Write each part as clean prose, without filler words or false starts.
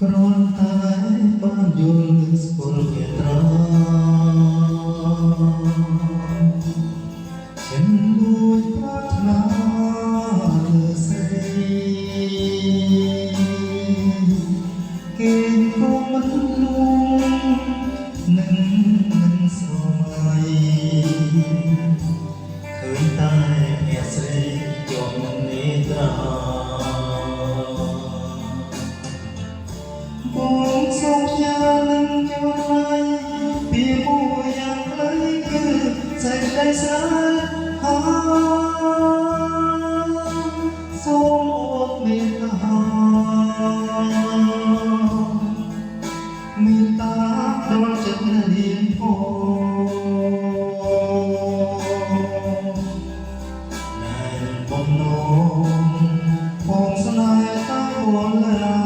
គ្រាន់តែបានយល់ស្គាល់វាត្រង់ฉันด้วยปรารถนาเธอស្រីគេក៏មិនលួងនឹងស្រមៃឃើញតែអ្នកស្រីជាប់នឹងនេត្រាបងសូមយ៉ាងនឹងចូលថ្លៃពីមួយយ៉ាងខ្លីគឺសេចក្តីស្រឡាញ់សូមអត់មានមានតាដល់ចិត្តនាងផងណែបំណងផងស្នេហ៍តាវល់ឡា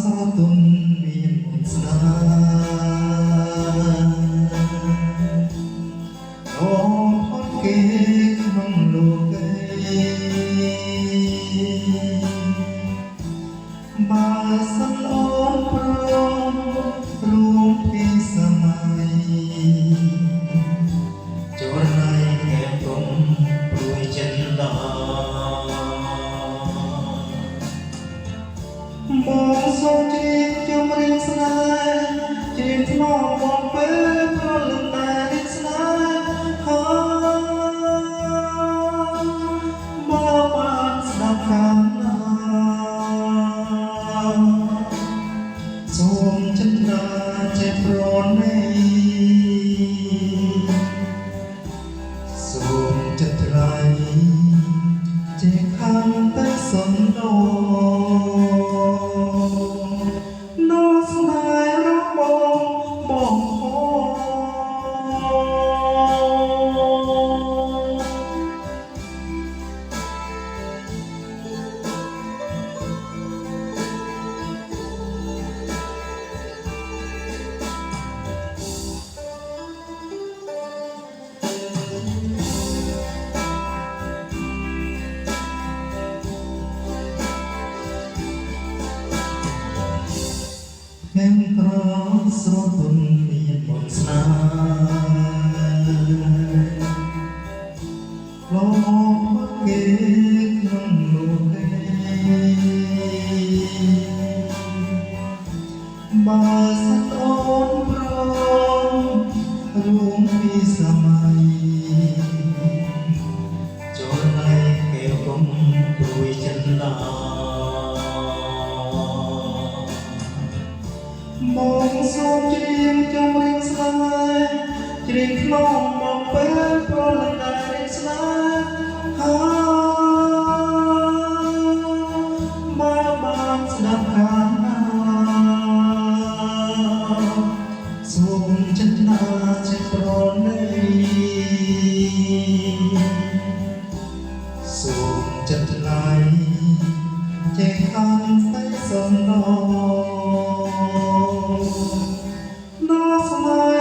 ស្រទន់មានមុខស្នាអូផុតគេក្នុងលោកីបើសិនអូនព្រមរួមពីសម័យចូលណៃแก้มទុំព្រួយចិនដាបងសូមជៀមជុំរៀងស្នេហ៍ជៀមថ្នមបងពេលព្រលឹមតែរៀងស្នេហ៍បើបានស្ដាប់ខាងណាសូមចិន្តាចេះប្រណីសូមចិត្តថ្លៃចេះខាងតែសំដងខ្ញុំក្រស្រទន់មានមុខស្នាលោផុតគេក្នុងលោកីបើសិនអូនព្រមរួមពីសម័យចូលណៃគេគុំព្រួយចិនដាបងសូមច្រៀងចង់រៀងស្នេហ៍ច្រៀងក្នុងមកពេលប្រលឹងតែរៀងស្នេហ៍បើបានស្ដាប់ខាងណាសូមចិត្តណាចេះប្រណីសូមចិត្តថ្លៃចេះខាងតែសំដងno smile